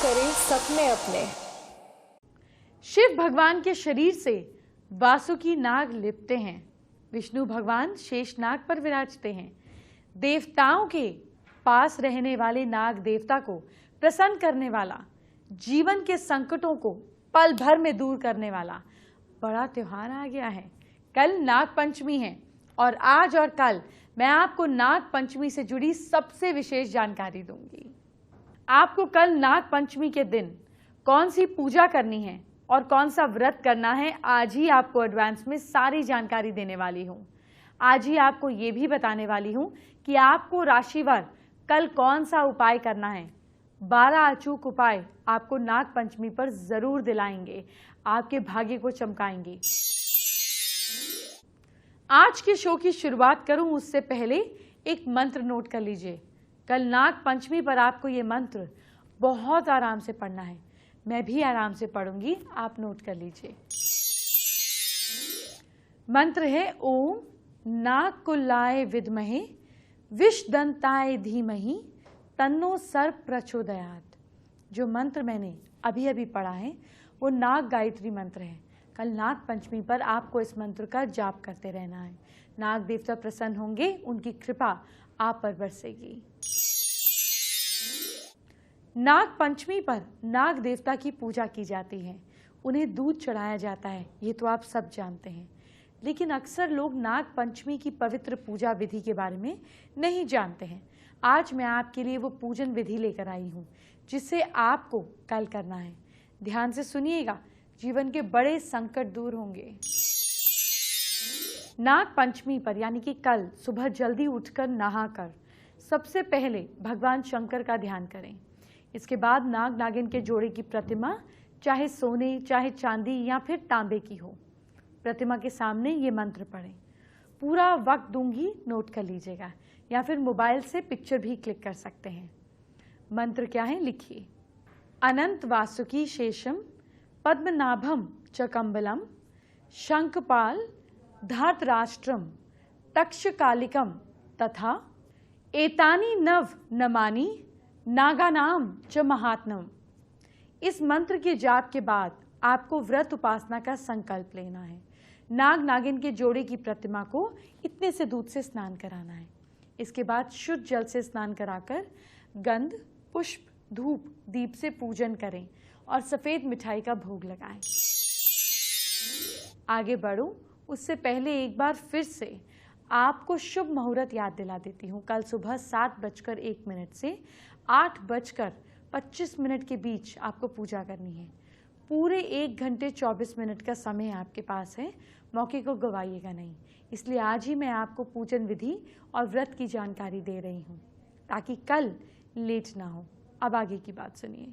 करें सपने अपने। शिव भगवान के शरीर से वासुकी नाग लिपटे हैं। विष्णु भगवान शेष नाग पर विराजते हैं। देवताओं के पास रहने वाले नाग देवता को प्रसन्न करने वाला, जीवन के संकटों को पल भर में दूर करने वाला बड़ा त्योहार आ गया है। कल नाग पंचमी है और आज और कल मैं आपको नाग पंचमी से जुड़ी सबसे विशेष जानकारी दूंगी। आपको कल नाग पंचमी के दिन कौन सी पूजा करनी है और कौन सा व्रत करना है, आज ही आपको एडवांस में सारी जानकारी देने वाली हूँ। आज ही आपको ये भी बताने वाली हूँ कि आपको राशिवार कल कौन सा उपाय करना है। 12 अचूक उपाय आपको नाग पंचमी पर जरूर दिलाएंगे, आपके भाग्य को चमकाएंगे। आज के शो की शुरुआत करूं उससे पहले एक मंत्र नोट कर लीजिए। कल नाग पंचमी पर आपको ये मंत्र बहुत आराम से पढ़ना है। मैं भी आराम से पढ़ूंगी, आप नोट कर लीजिए। मंत्र है ओम नागकुलाय विद्महे विषदंताय धीमहि तन्नो सर्प प्रचोदयात्। जो मंत्र मैंने अभी अभी पढ़ा है वो नाग गायत्री मंत्र है। कल नाग पंचमी पर आपको इस मंत्र का जाप करते रहना है। नाग देवता प्रसन्न होंगे, उनकी कृपा आप पर बरसेगी। नाग पंचमी पर नाग देवता की पूजा की जाती है, उन्हें दूध चढ़ाया जाता है, ये तो आप सब जानते हैं। लेकिन अक्सर लोग नाग पंचमी की पवित्र पूजा विधि के बारे में नहीं जानते हैं। आज मैं आपके लिए वो पूजन विधि लेकर आई हूँ जिसे आपको कल करना है। ध्यान से सुनिएगा, जीवन के बड़े संकट दूर होंगे। नाग पंचमी पर यानी कि कल सुबह जल्दी उठकर नहाकर सबसे पहले भगवान शंकर का ध्यान करें। इसके बाद नाग नागिन के जोड़े की प्रतिमा, चाहे सोने चाहे चांदी या फिर तांबे की हो, प्रतिमा के सामने ये मंत्र पढ़ें। पूरा वक्त दूंगी, नोट कर लीजिएगा, या फिर मोबाइल से पिक्चर भी क्लिक कर सकते हैं। मंत्र क्या है, लिखिए। अनंत वासुकी शेषम पद्मनाभम च कम्बलम शंखपाल धातराष्ट्रम तक्षकालिकम तथा एतानि नव नमानि नागानाम च महात्मम। इस मंत्र के जाप के बाद आपको व्रत उपासना का संकल्प लेना है। नाग नागिन के जोड़े की प्रतिमा को इतने से दूध से स्नान कराना है। इसके बाद शुद्ध जल से स्नान कराकर गंध, पुष्प, धूप, दीप से पूजन करें और सफेद मिठाई का भोग लगाएं। आगे बढ़ूं उससे पहले एक बार फिर से आपको शुभ मुहूर्त याद दिला देती हूँ। कल सुबह 7:01 से 8:25 के बीच आपको पूजा करनी है। पूरे 1 घंटे 24 मिनट का समय आपके पास है, मौके को गवाइएगा नहीं। इसलिए आज ही मैं आपको पूजन विधि और व्रत की जानकारी दे रही हूँ ताकि कल लेट ना हो। अब आगे की बात सुनिए।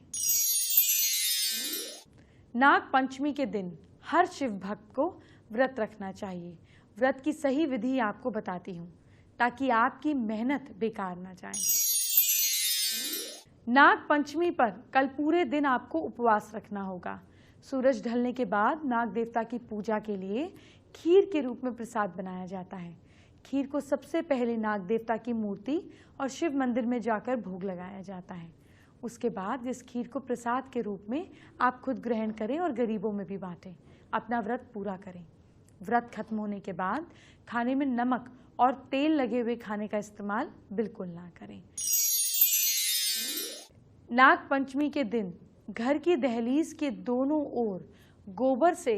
नाग पंचमी के दिन हर शिव भक्त को व्रत रखना चाहिए। व्रत की सही विधि आपको बताती हूँ ताकि आपकी मेहनत बेकार ना जाए। नाग पंचमी पर कल पूरे दिन आपको उपवास रखना होगा। सूरज ढलने के बाद नाग देवता की पूजा के लिए खीर के रूप में प्रसाद बनाया जाता है। खीर को सबसे पहले नाग देवता की मूर्ति और शिव मंदिर में जाकर भोग लगाया जाता है। उसके बाद इस खीर को प्रसाद के रूप में आप खुद ग्रहण करें और गरीबों में भी बांटें। अपना व्रत पूरा करें। व्रत खत्म होने के बाद खाने में नमक और तेल लगे हुए खाने का इस्तेमाल बिल्कुल ना करें। नाग पंचमी के दिन घर की दहलीज के दोनों ओर गोबर से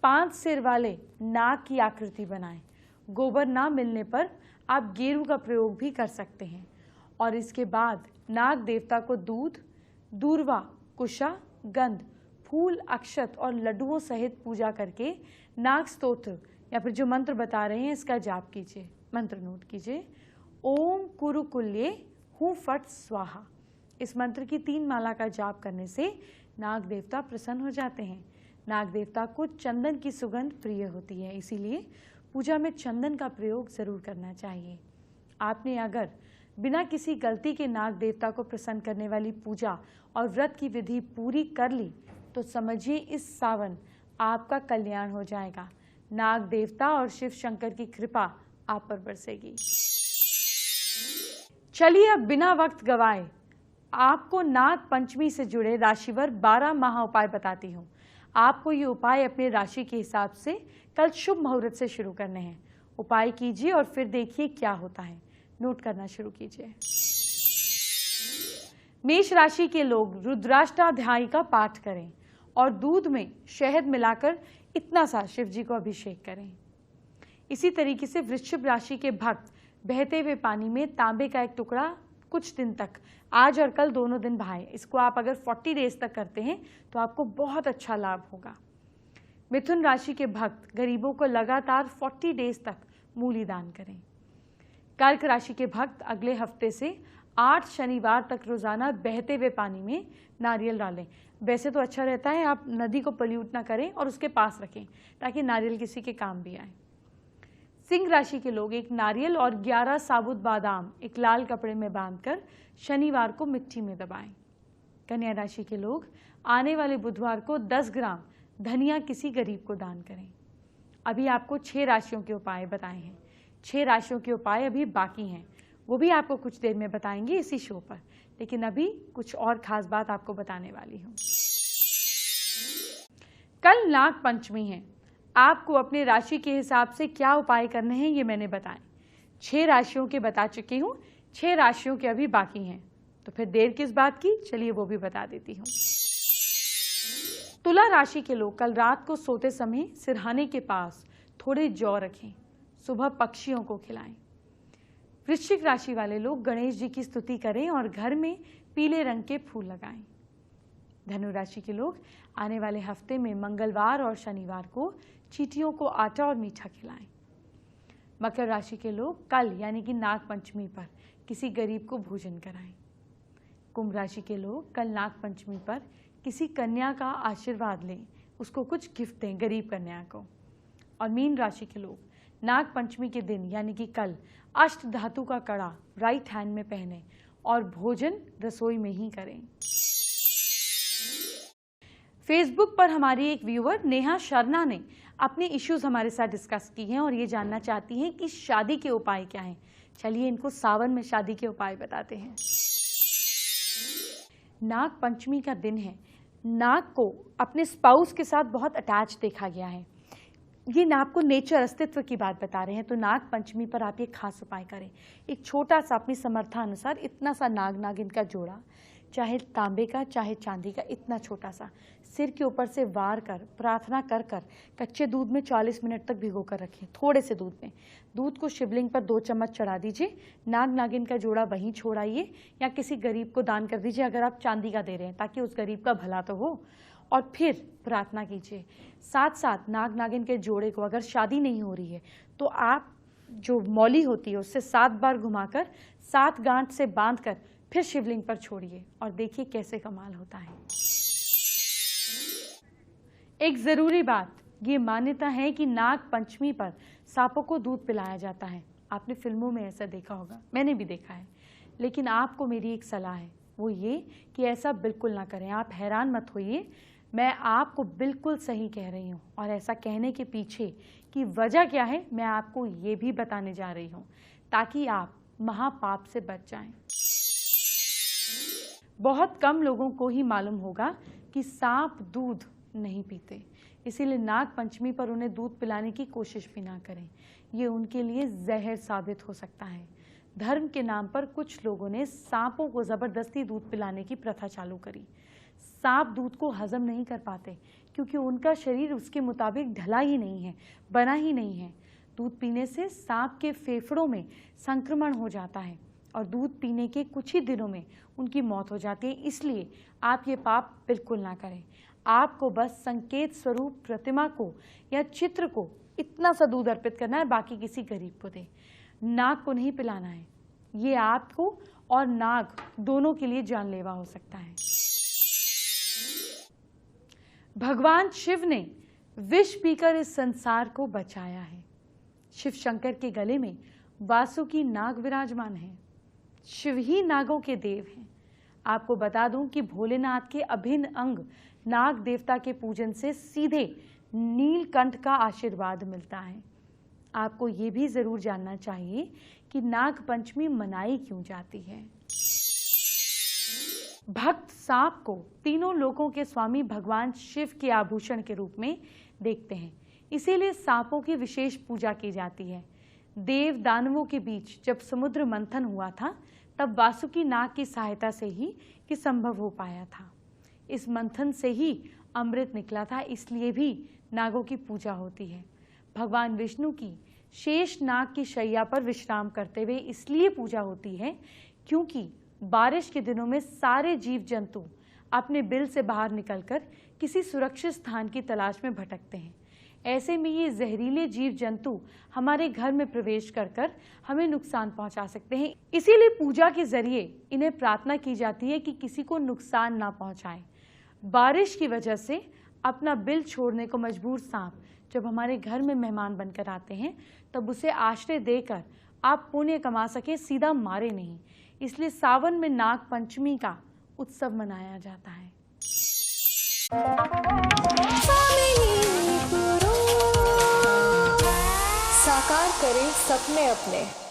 5 सिर वाले नाग की आकृति बनाएं। गोबर ना मिलने पर आप गेरू का प्रयोग भी कर सकते हैं। और इसके बाद नाग देवता को दूध, दूर्वा, कुशा, गंध, फूल, अक्षत और लड्डुओं सहित पूजा करके नाग स्तोत्र या फिर जो मंत्र बता रहे हैं इसका जाप कीजिए। मंत्र नोट कीजिए। ओम कुरुकुल्ये हूँ फट स्वाहा। इस मंत्र की 3 माला का जाप करने से नाग देवता प्रसन्न हो जाते हैं। नाग देवता को चंदन की सुगंध प्रिय होती है, इसीलिए पूजा में चंदन का प्रयोग जरूर करना चाहिए। आपने अगर बिना किसी गलती के नाग देवता को प्रसन्न करने वाली पूजा और व्रत की विधि पूरी कर ली तो समझिए इस सावन आपका कल्याण हो जाएगा। नाग देवता और शिव शंकर की कृपा आप पर बरसेगी। चलिए अब बिना वक्त गवाए आपको नाग पंचमी से जुड़े राशिवार 12 महा उपाय बताती हूँ। आपको ये उपाय अपने राशि के हिसाब से कल शुभ मुहूर्त से शुरू करने हैं। उपाय कीजिए और फिर देखिए क्या होता है। नोट करना शुरू कीजिए। मेष राशि के लोग रुद्राष्टाध्यायी का पाठ करें और दूध में शहद मिलाकर इतना सा शिव जी को अभिषेक करें। इसी तरीके से वृश्चिक राशि के भक्त बहते हुए पानी में तांबे का एक टुकड़ा कुछ दिन तक, आज और कल दोनों दिन बहाएं। इसको आप अगर 40 डेज तक करते हैं तो आपको बहुत अच्छा लाभ होगा। मिथुन राशि के भक्त गरीबों को लगातार 40 डेज तक मूली दान करें। कर्क राशि के भक्त अगले हफ्ते से 8 शनिवार तक रोजाना बहते हुए पानी में नारियल डालें। वैसे तो अच्छा रहता है आप नदी को पल्यूट ना करें और उसके पास रखें ताकि नारियल किसी के काम भी आए। सिंह राशि के लोग एक नारियल और 11 साबुत बादाम एक लाल कपड़े में बांधकर शनिवार को मिट्टी में दबाएं। कन्या राशि के लोग आने वाले बुधवार को 10 ग्राम धनिया किसी गरीब को दान करें। अभी आपको 6 राशियों के उपाय बताए हैं। 6 राशियों के उपाय अभी बाकी हैं, वो भी आपको कुछ देर में बताएंगे इसी शो पर। लेकिन अभी कुछ और खास बात आपको बताने वाली हूँ। कल नाग पंचमी है। आपको अपने राशि के हिसाब से क्या उपाय करने हैं ये मैंने बताए। 6 राशियों के बता चुकी हूँ, 6 राशियों के अभी बाकी हैं। तो फिर देर किस बात की, चलिए वो भी बता देती हूँ। तुला राशि के लोग कल रात को सोते समय सिरहाने के पास थोड़े जौ रखें, सुबह पक्षियों को खिलाएं। वृश्चिक राशि वाले लोग गणेश जी की स्तुति करें और घर में पीले रंग के फूल लगाएं। धनु राशि के लोग आने वाले हफ्ते में मंगलवार और शनिवार को चींटियों को आटा और मीठा खिलाएं। मकर राशि के लोग कल यानी कि नाग पंचमी पर किसी गरीब को भोजन कराएं। कुंभ राशि के लोग कल नाग पंचमी पर किसी कन्या का आशीर्वाद लें, उसको कुछ गिफ्ट दें गरीब कन्या को। और मीन राशि के लोग नाग पंचमी के दिन यानी कि कल अष्ट धातु का कड़ा राइट हैंड में पहने और भोजन रसोई में ही करें। फेसबुक पर हमारी एक व्यूअर नेहा शर्मा ने अपने इश्यूज हमारे साथ डिस्कस की हैं और ये जानना चाहती हैं कि शादी के उपाय क्या हैं। चलिए इनको सावन में शादी के उपाय बताते हैं। नाग पंचमी का दिन है। नाग को अपने स्पाउस के साथ बहुत अटैच देखा गया है। ये नाग को नेचर अस्तित्व की बात बता रहे हैं। तो नाग पंचमी पर आप ये खास उपाय करें। एक छोटा सा अपनी समर्था अनुसार इतना सा नाग नागिन का जोड़ा, चाहे तांबे का चाहे चांदी का, इतना छोटा सा सिर के ऊपर से वार कर प्रार्थना कर कर कच्चे दूध में 40 मिनट तक भिगो कर रखें। थोड़े से दूध में दूध को शिवलिंग पर 2 चम्मच चढ़ा दीजिए। नाग नागिन का जोड़ा वहीं छोड़ाइए या किसी गरीब को दान कर दीजिए अगर आप चांदी का दे रहे हैं, ताकि उस गरीब का भला तो हो। और फिर प्रार्थना कीजिए। साथ साथ नाग नागिन के जोड़े को अगर शादी नहीं हो रही है तो आप जो मौली होती है उससे 7 बार घुमाकर 7 गांठ से बांधकर फिर शिवलिंग पर छोड़िए और देखिए कैसे कमाल होता है। एक जरूरी बात, ये मान्यता है कि नाग पंचमी पर सांपों को दूध पिलाया जाता है। आपने फिल्मों में ऐसा देखा होगा, मैंने भी देखा है। लेकिन आपको मेरी एक सलाह है, वो ये कि ऐसा बिल्कुल ना करें। आप हैरान मत होइए, मैं आपको बिल्कुल सही कह रही हूँ। और ऐसा कहने के पीछे की वजह क्या है मैं आपको ये भी बताने जा रही हूँ, ताकि आप महापाप से बच जाएं। बहुत कम लोगों को ही मालूम होगा कि सांप दूध नहीं पीते, इसीलिए नाग पंचमी पर उन्हें दूध पिलाने की कोशिश भी ना करें। ये उनके लिए जहर साबित हो सकता है। धर्म के नाम पर कुछ लोगों ने सांपों को जबरदस्ती दूध पिलाने की प्रथा चालू करी। सांप दूध को हजम नहीं कर पाते क्योंकि उनका शरीर उसके मुताबिक ढला ही नहीं है, बना ही नहीं है। दूध पीने से सांप के फेफड़ों में संक्रमण हो जाता है और दूध पीने के कुछ ही दिनों में उनकी मौत हो जाती है। इसलिए आप ये पाप बिल्कुल ना करें। आपको बस संकेत स्वरूप प्रतिमा को या चित्र को इतना सा दूध अर्पित करना है, बाकी किसी गरीब को दे। नाग को नहीं पिलाना है। ये आपको और नाग दोनों के लिए जानलेवा हो सकता है। भगवान शिव ने विष पीकर इस संसार को बचाया है। शिव शंकर के गले में वासुकी नाग विराजमान है। शिव ही नागों के देव हैं। आपको बता दूं कि भोलेनाथ के अभिन्न अंग नाग देवता के पूजन से सीधे नीलकंठ का आशीर्वाद मिलता है। आपको ये भी जरूर जानना चाहिए कि नाग पंचमी मनाई क्यों जाती है। भक्त सांप को तीनों लोकों के स्वामी भगवान शिव के आभूषण के रूप में देखते हैं, इसीलिए सांपों की विशेष पूजा की जाती है। देव दानवों के बीच जब समुद्र मंथन हुआ था, तब वासुकी नाग की सहायता से ही ये संभव हो पाया था। इस मंथन से ही अमृत निकला था, इसलिए भी नागों की पूजा होती है। भगवान विष्णु की शेष नाग की शैया पर विश्राम करते हुए इसलिए पूजा होती है क्योंकि बारिश के दिनों में सारे जीव जंतु अपने बिल से बाहर निकलकर किसी सुरक्षित स्थान की तलाश में भटकते हैं। ऐसे में ये जहरीले जीव जंतु हमारे घर में प्रवेश कर हमें नुकसान पहुंचा सकते हैं। इसीलिए पूजा के जरिए इन्हें प्रार्थना की जाती है कि किसी को नुकसान ना पहुंचाएं। बारिश की वजह से अपना बिल छोड़ने को मजबूर सांप जब हमारे घर में मेहमान बनकर आते हैं, तब उसे आश्रय देकर आप पुण्य कमा सकें, सीधा मारे नहीं। इसलिए सावन में नाग पंचमी का उत्सव मनाया जाता है। साकार करें सपने अपने।